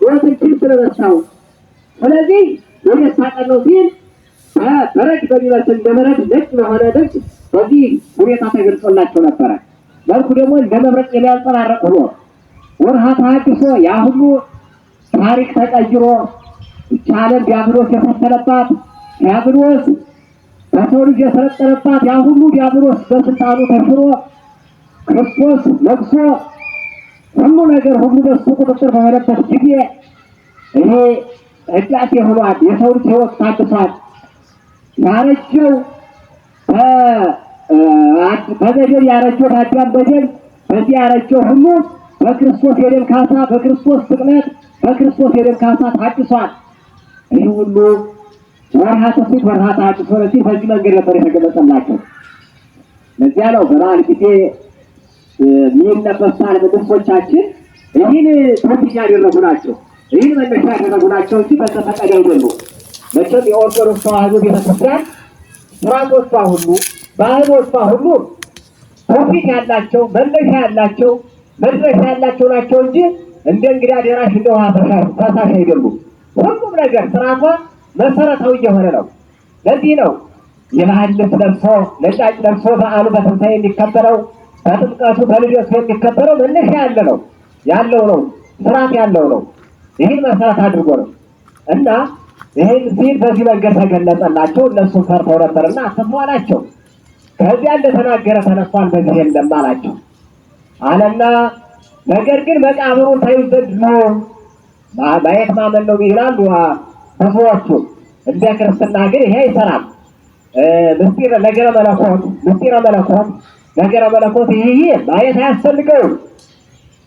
ሞትን ድል ስለነሳው ስለዚህ የደስታ ቀን ነው ሲል በረድ በሚመስል በበረድ ነጭ በሆነ ልብስ በዚህ ሁኔታ ተገልጾላቸው ነበረ። መልኩ ደግሞ እንደ መብረቅ የሚያንጸባርቅ ሆኖ ወርሃ ተሐድሶ ያ ሁሉ ታሪክ ተቀይሮ ይህች ዓለም ዲያብሎስ የፈተነባት ዲያብሎስ በሰው ልጅ የሰለጠነባት ያ ሁሉ ዲያብሎስ በስልጣኑ ተሽሮ ክርስቶስ ነግሶ ሁሉ ነገር ሁሉ በሱ ቁጥጥር በሆነበት ጊዜ ይሄ ህዳሴ ሆኗል። የሰው ልጅ ሕይወት ታድሷል። ያረጀው በበደል ያረጀው በአዳም በደል በዚህ ያረጀው ሁሉ በክርስቶስ የደም ካሳ በክርስቶስ ስቅለት በክርስቶስ የደም ካሳ ታድሷል። ይህ ሁሉ ወርሃ ትስብእት ወርሃ ተሐድሶ ስለዚህ በዚህ መንገድ ነበር የተገለጸላቸው። ለዚያ ነው በበዓል ጊዜ የሚለበሳል ልብሶቻችን ይህን ቶፒክ ያደረጉ ናቸው። ይህን መነሻ ያደረጉ ናቸው እንጂ በተፈቀደ አይደሉም። መቼም የኦርቶዶክስ ተዋሕዶ ቤተክርስቲያን ስርዓቶቿ ሁሉ ባህሎቿ ሁሉ ቶፒክ ያላቸው መነሻ ያላቸው መድረሻ ያላቸው ናቸው እንጂ እንደ እንግዳ ደራሽ እንደ ውሃ ፈሳሽ አይደሉም። ሁሉም ነገር ስርዓቷ መሰረታዊ የሆነ ነው። ለዚህ ነው የባህል ልብስ ለብሶ ነጫጭ ለብሶ በዓሉ በትንሣኤ የሚከበረው በጥምቀቱ በልደቱ የሚከበረው መነሻ ያለው ነው ስርዓት ያለው ነው። ይህን መሰረት አድርጎ ነው እና ይህን ሲል በዚህ መንገድ ተገለጸላቸው። እነሱም ፈርተው ነበርና አትፍሩ አላቸው። ከዚያ እንደተናገረ ተነሷል። በዚህ የለም አላቸው አለና ነገር ግን መቃብሩን ታዩ ዘንድ ነው ማየት ማመን ነው ይላሉ ብዙዎቹ። እንደ ክርስትና ግን ይሄ አይሰራም። ምስጢረ ነገረ መለኮት ይሄ ማየት አያስፈልገውም።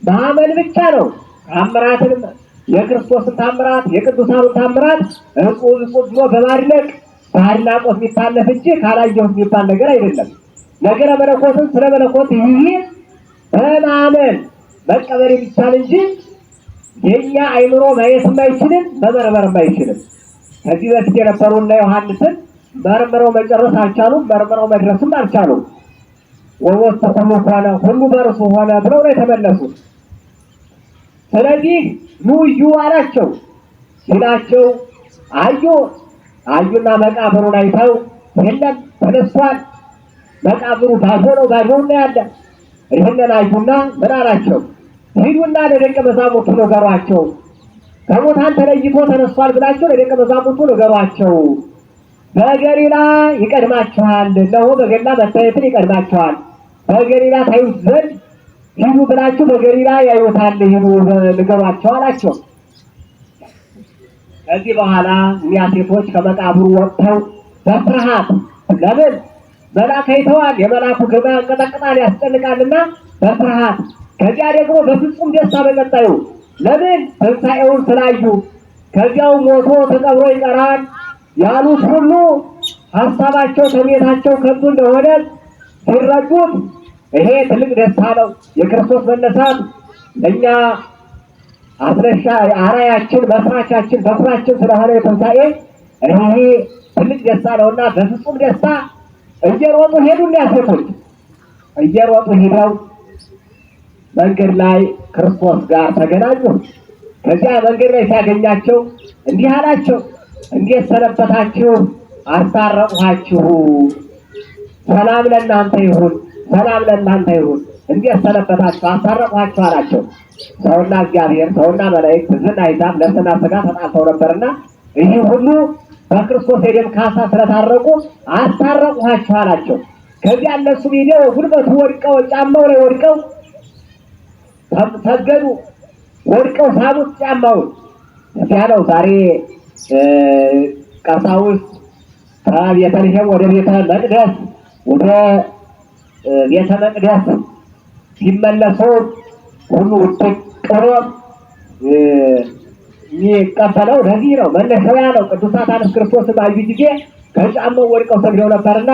ማመን ብቻ ነው። ታምራትንም የክርስቶስን ታምራት የቅዱሳኑን ታምራት እጹብ ብሎ በማድነቅ በአድናቆት የሚታለፍ እንጂ ካላየሁት የሚባል ነገር አይደለም። ነገረ መለኮትን ስለ መለኮት ይሄ በማመን መቀበል የሚቻል እንጂ የኛ አይምሮ ማየትም አይችልም መመርመርም አይችልም። ከዚህ በፊት የነበሩና ዮሐንስን መርምረው መጨረስ አልቻሉም፣ መርምረው መድረስም አልቻሉም። ወወት ሁሉ በእርሱ ሆነ ብለው ነው የተመለሱት። ስለዚህ ኑ እዩ አላቸው ሲላቸው አዩና መቃብሩን አይተው የለም ተነስቷል፣ መቃብሩ ባዶ ነው ያለ። ይህንን አዩና ምን አላቸው? ሂዱና ለደቀ መዛሙርቱ ንገሯቸው፣ ከሙታን ተለይቶ ተነስቷል ብላችሁ ለደቀ መዛሙርቱ ንገሯቸው። በገሊላ ይቀድማችኋል፣ እነሆ በገሊላ መታየትን ይቀድማችኋል። በገሊላ ታዩት ዘንድ ሂዱ ብላችሁ በገሊላ ያዩታል፣ ሂዱ ንገሯቸው አላቸው። ከዚህ በኋላ እኒያ ሴቶች ከመቃብሩ ወጥተው በፍርሃት ለምን መልአክ አይተዋል፣ የመልአኩ ግርማ ያንቀጠቅጣል ያስጨንቃልና በፍርሃት ከዚያ ደግሞ በፍጹም ደስታ በቀጣዩ ለምን ትንሣኤውን ስላዩ ከዚያው ሞቶ ተቀብሮ ይቀራል ያሉት ሁሉ ሀሳባቸው ተሜታቸው ከንቱ እንደሆነ ሲረዱት ይሄ ትልቅ ደስታ ነው። የክርስቶስ መነሳት ለእኛ አስነሻ አራያችን መስራቻችን በኩራችን ስለሆነ የትንሣኤ ይሄ ትልቅ ደስታ ነውና በፍጹም ደስታ እየሮጡ ሄዱና ሴቶች እየሮጡ ሄደው መንገድ ላይ ክርስቶስ ጋር ተገናኙ። ከዚያ መንገድ ላይ ሲያገኛቸው እንዲህ አላቸው፣ እንዴት ሰነበታችሁ? አስታረቅኋችሁ። ሰላም ለእናንተ ይሁን፣ ሰላም ለእናንተ ይሁን። እንዴት ሰነበታችሁ? አስታረቅኋችሁ አላቸው። ሰውና እግዚአብሔር ሰውና መላእክት ዝና ይዛብ ነፍስና ሥጋ ተጣልተው ነበርና ይህ ሁሉ በክርስቶስ የደም ካሳ ስለታረቁ አስታረቅኋችሁ አላቸው። ከዚያ እነሱ ሄደው ጉልበቱ ወድቀው ጫማው ላይ ወድቀው ሰገዱ፣ ወድቀው ሳሙት ጫማውን። እዚያ ነው ዛሬ ቀሳውስት ከቤተልሔም ወደ ቤተ መቅደስ ሲመለሱ ሁሉ ውጥቅ ብሎ የሚቀበለው ለዚህ ነው። መነሻው ያ ነው። ቅዱሳት አንስት ክርስቶስን ባዩ ጊዜ ከጫማው ወድቀው ሰግደው ነበርና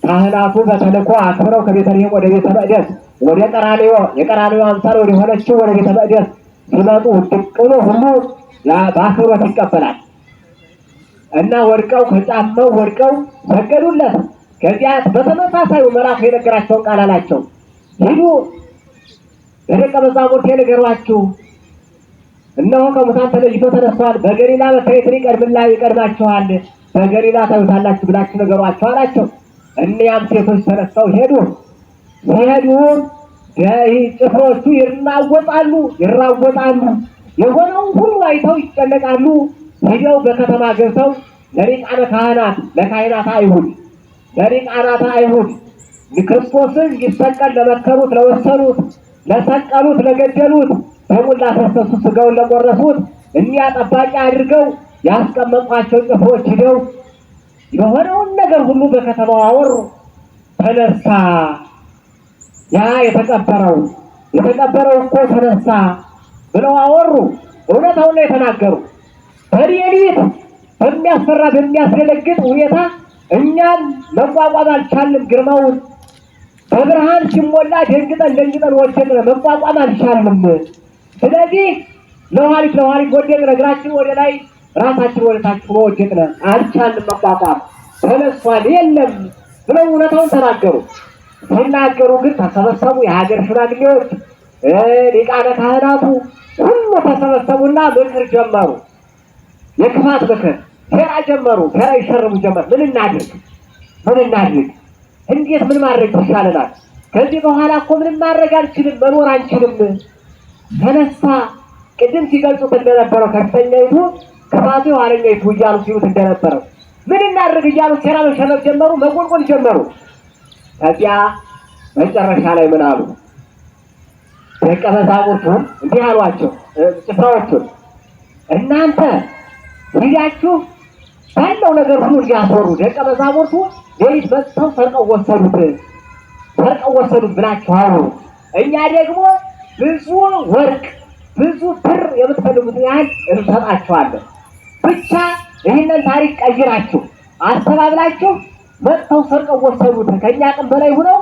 ካህናቱ በተልእኮ አክብረው ከቤተልሔም ወደ ቤተ መቅደስ ወደ ቀራንዮ የቀራንዮ አምሳል ወደ ሆነችው ወደ ቤተ መቅደስ ሲመጡ ውጥቅ ብሎ ሁሉ በአክብሮት ይቀበላል እና ወድቀው ከጫማው ወድቀው ሰገዱለት። ከዚያ በተመሳሳዩ መልአኩ የነገራቸውን ቃል አላቸው፣ ሂዱ ለደቀ መዛሙርቴ ንገሯቸው፣ እነሆ ከሙታን ተለይቶ ተነስቷል። በገሊላ መታየትን ይቀድማችኋል፣ በገሊላ ታዩታላችሁ ብላችሁ ንገሯቸው አላቸው። እኒያም ሴቶች ተነስተው ሄዱ። ሲሄዱ ጭፍሮቹ ይራወጣሉ። የሆነውን ሁሉ አይተው ይጨነቃሉ። ሄደው በከተማ ገብተው ለካህናት አይሁድ ክርስቶስን ይሰቀል ለመከሩት፣ ለወሰኑት፣ ለሰቀሉት፣ ለገደሉት፣ ደሙን ላፈሰሱት፣ ሥጋውን ለቆረሱት እኒያ ጠባቂ አድርገው ያስቀመጧቸው ጭፍሮች ሂደው የሆነውን ነገር ሁሉ በከተማው አወሩ። ተነሳ፣ ያ የተቀበረው እኮ ተነሳ ብለው አወሩ። እውነታውን ነው የተናገሩ። በሌሊት በሚያስፈራ በሚያስደነግጥ ሁኔታ እኛን መቋቋም አልቻልንም። ግርማውን በብርሃን ሲሞላ ደንግጠን ወደቅን፣ መቋቋም አልቻልንም። ስለዚህ ለኋሊት ወደቅን፣ እግራችን ወደ ላይ ራሳችን ወደ ታች ወደቅን፣ አልቻልንም መቋቋም። ተነሷል የለም ብለው እውነታውን ተናገሩ። ሲናገሩ ግን ተሰበሰቡ። የሀገር ሽማግሌዎች፣ ሊቃነ ካህናቱ ሁሉ ተሰበሰቡና ምክር ጀመሩ። የክፋት ምክር፣ ሴራ ጀመሩ። ሴራ ይሸርሙ ጀመር። ምን እናድርግ? እንዴት ምን ማድረግ ይሻለናል? ከዚህ በኋላ እኮ ምንም ማድረግ አንችልም፣ መኖር አንችልም። ተነሳ። ቅድም ሲገልጹት እንደነበረው ከፍተኛይቱ ክፋቱ የኋለኛይቱ እያሉ ሲሉት እንደነበረው ምን እናድርግ እያሉ ሴራ መሸረብ ጀመሩ፣ መጎልጎል ጀመሩ። ከዚያ መጨረሻ ላይ ምን አሉ? ደቀ መዛሙርቱን እንዲህ አሏቸው፣ ጭፍራዎቹን እናንተ ሂዳችሁ ባለው ነገር ሁሉ እንዲያስወሩ ደቀ መዛሙርቱ ሌሊት መጥተው ሰርቀው ወሰዱት ብላችሁ አውሩ። እኛ ደግሞ ብዙ ወርቅ ብዙ ብር የምትፈልጉትን ያህል እንሰጣችኋለን። ብቻ ይህንን ታሪክ ቀይራችሁ አስተባብላችሁ መጥተው ሰርቀው ወሰዱት፣ ከእኛ አቅም በላይ ሆነው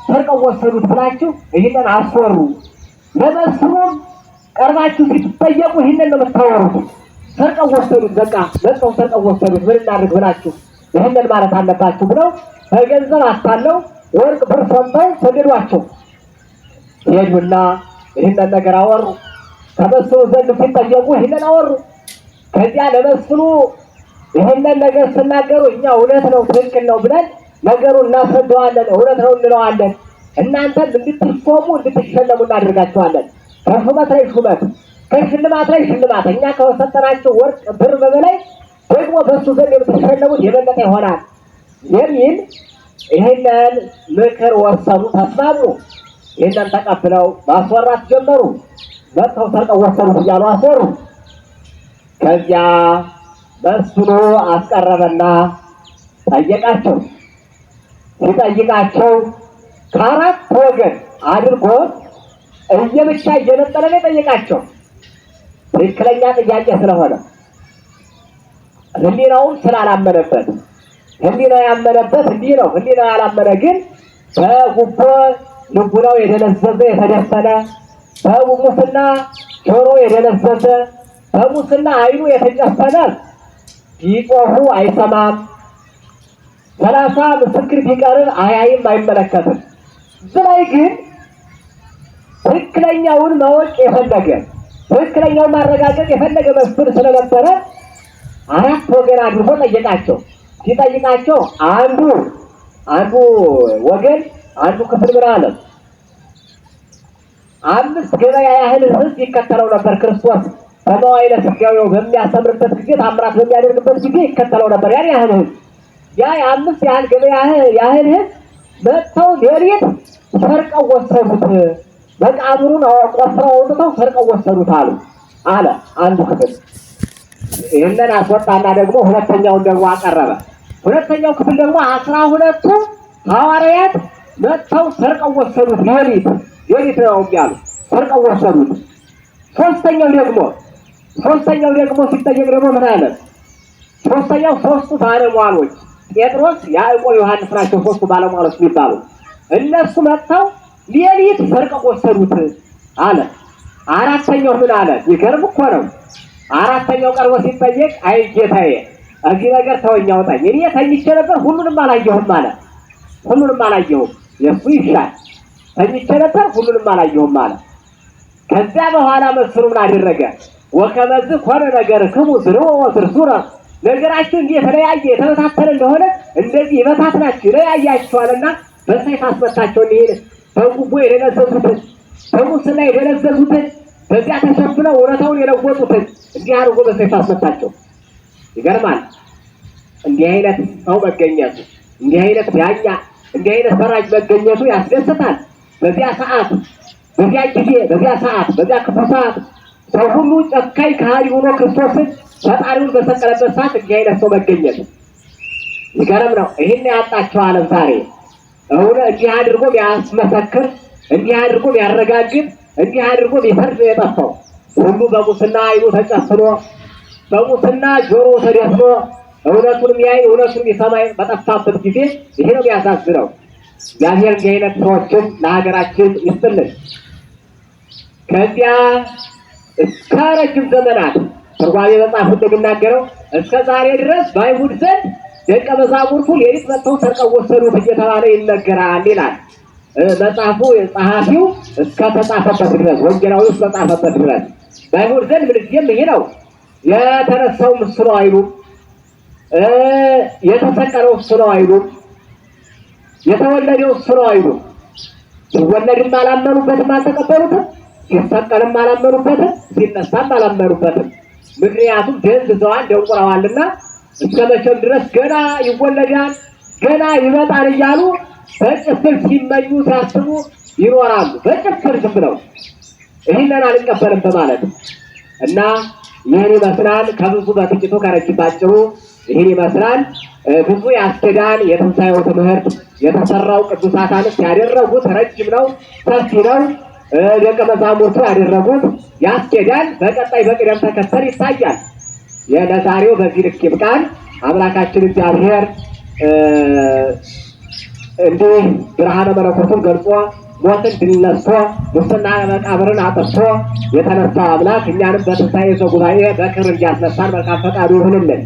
ሰርቀው ወሰዱት ብላችሁ ይህንን አስወሩ። ለመስሩም ቀርባችሁ ሲትጠየቁ ይህንን ነው የምታወሩት። ሰርቀው ወሰዱት፣ በቃ መጥተው ሰርቀው ወሰዱት፣ ምን እናድርግ ብላችሁ ይህንን ማለት አለባችሁ ብለው በገንዘብ አታለው ወርቅ ብር ሰምተው ሰደዷቸው። ሄዱና ይህንን ነገር አወሩ። ከመስሉ ዘንድ ሲጠየቁ ይህንን አወሩ። ከዚያ ለመስሉ ይህንን ነገር ስናገሩ እኛ እውነት ነው ትክክል ነው ብለን ነገሩን እናስረዳዋለን፣ እውነት ነው እንለዋለን። እናንተን እንድትሾሙ እንድትሸለሙ እናደርጋቸዋለን። ከሹመት ላይ ሹመት፣ ከሽልማት ላይ ሽልማት፣ እኛ ከሰጠናቸው ወርቅ ብር በበላይ ደግሞ በእሱ ዘንድ የምትሸለሙት የበለጠ ይሆናል የሚል ይህንን ምክር ወሰኑ፣ ተስማሙ። ይህንን ተቀብለው ማስወራት ጀመሩ። መጥተው ሰርቀው ወሰዱት እያሉ አስወሩ። ከዚያ መስሎ አስቀረበና ጠየቃቸው። ሲጠይቃቸው ከአራት ወገን አድርጎ እየብቻ እየነጠለ ነው የጠየቃቸው። ትክክለኛ ጥያቄ ስለሆነ ህሊናውን ስላላመነበት፣ ህሊናው ያመነበት እንዲህ ነው፣ ህሊናው ያላመነ ግን በጉቦ ልቡናው የደነዘዘ የተደፈነ፣ በሙስና ጆሮ የደነዘዘ፣ በሙስና አይኑ የተጨፈነ ቢጮሁ አይሰማም፣ 30 ምስክር ቢቀርብ አያይም አይመለከትም። ስለይ ግን ትክክለኛውን ማወቅ የፈለገ ትክክለኛውን ማረጋገጥ የፈለገ መስፍን ስለነበረ አራት ወገን አድርጎ ጠየቃቸው። ሲጠይቃቸው አንዱ ወገን አንዱ ክፍል ምን አለ? 5 ገበያ ያህል ህዝብ ይከተለው ነበር። ክርስቶስ በመዋዕለ ሥጋዌው በሚያስተምርበት ጊዜ ታምራት በሚያደርግበት ጊዜ ይከተለው ነበር። ያን ያህል ህዝብ የ5 ያህል ገበያ ያህል ህዝብ መጥተው ሌሊት ሰርቀው ወሰዱት። መቃብሩን ቆፍረው አውጥተው ሰርቀው ወሰዱት አለ አንዱ ክፍል። ይህንን አስወጣና ደግሞ ሁለተኛውን ደግሞ አቀረበ። ሁለተኛው ክፍል ደግሞ 12ቱ ሐዋርያት መጥተው ሰርቀው ወሰዱት። ሌሊት ነው እያሉ ሰርቀው ወሰዱት። ሶስተኛው ደግሞ ሲጠየቅ ደግሞ ምን አለ? ሶስተኛው 3ቱ ባለሟሎች ጴጥሮስ፣ ያዕቆብ፣ ዮሐንስ ናቸው 3ቱ ባለሟሎች የሚባሉ። እነሱ መጥተው ሌሊት ሰርቀው ወሰዱት አለ። አራተኛው ምን አለ? ይገርም እኮ ነው። አራተኛው ቀርቦ ሲጠየቅ አይ ጌታዬ እዚህ ነገር ተወኝ አውጣኝ፣ እኔ ተኝቼ ነበር ሁሉንም አላየሁም አለ። ሁሉንም አላየሁም፣ የእሱ ይሻል። ተኝቼ ነበር ሁሉንም አላየሁም አለ። ከዚያ በኋላ መስፍኑ ምን አደረገ? ወከመዝ ኮነ ነገርክሙ ዝርወ ወስርሱረ ነገራችሁ እንዲህ የተለያየ የተበታተነ እንደሆነ እንደዚህ ይበታትናችሁ ይለያያችኋልና በሰይፍ አስመታቸው። እንዲህ በጉቦ የደነዘዙትን በሙስና የደነዘዙትን በዚያ ተሸፍነው እውነታውን የለወጡትን እንዲህ አድርጎ በሰይፍ አስመታቸው። ይገርማል። እንዲህ አይነት ሰው መገኘቱ፣ እንዲህ አይነት ዳኛ፣ እንዲህ አይነት ፈራጅ መገኘቱ ያስደስታል። በዚያ ሰዓት፣ በዚያ ጊዜ፣ በዚያ ሰዓት፣ በዚያ ክፉ ሰዓት ሰው ሁሉ ጨካኝ ከሃዲ ሆኖ ክርስቶስን ፈጣሪውን በሰቀለበት ሰዓት እንዲህ አይነት ሰው መገኘቱ ይገርም ነው። ይህን ያጣቸው ዓለም ዛሬ እንዲህ አድርጎ ቢያስመሰክር፣ እንዲህ አድርጎ ቢያረጋግጥ፣ እንዲህ አድርጎ ቢፈርድ የጠፋው ሁሉ በሙስና ዓይኑ ተጨፍኖ በሙስና ጆሮ ተደፍኖ እውነቱን የሚያይ እውነቱን የሚሰማ በጠፋበት ጊዜ ይሄ ነው የሚያሳዝነው። እግዚአብሔር እንዲህ አይነት ሰዎችን ለሀገራችን ይስጥልን። ከዚያ እስከ ረጅም ዘመናት ትርጓሜ መጽሐፉ እንደሚናገረው እስከ ዛሬ ድረስ በአይሁድ ዘንድ ደቀ መዛሙርቱ ሌሊት መጥተው ሰርቀው ወሰዱት እየተባለ ይነገራል ይላል መጽሐፉ። ጸሐፊው እስከ ተጻፈበት ድረስ ወንጌላዊ እስከ ተጻፈበት ድረስ በአይሁድ ዘንድ ምንጊዜም ይሄ ነው። የተነሳው ምስሉ አይሉም፣ የተሰቀለው እሱ ነው አይሉም፣ የተወለደው እሱ ነው አይሉም። ሲወለድም አላመኑበትም፣ አልተቀበሉትም። ሲሰቀልም አላመኑበትም፣ ሲነሳም አላመኑበትም። ምክንያቱም ደንዝዘዋል፣ ደንቁረዋልና እስከ መቼም ድረስ ገና ይወለዳል ገና ይመጣል እያሉ በጭፍር ሲመኙ ሲያስቡ ይኖራሉ። በጭፍር ዝም ብለው ይህንን አልቀበልም በማለት እና ይህን ይመስላል። ከብዙ በጥቂቱ ከረጅም ባጭሩ ይህን ይመስላል። ብዙ ያስኬዳል። የትንሣኤው ትምህርት የተሰራው ቅዱሳት አንስት ያደረጉት ረጅም ነው፣ ሰፊ ነው። ደቀ መዛሙርቱ ያደረጉት ያስኬዳል። በቀጣይ በቅደም ተከተል ይታያል። ለዛሬው በዚህ ልክ ይብቃል። አምላካችን እግዚአብሔር እንዲህ ብርሃነ መለኮቱን ገልጾ ሞትን ድል ነስቶ ሙስና መቃብርን አጥፍቶ የተነሳው አምላክ እኛንም በትንሣኤ ዘጉባኤ በክብር እንዲያስነሳን መልካም ፈቃዱ ይሁንልን።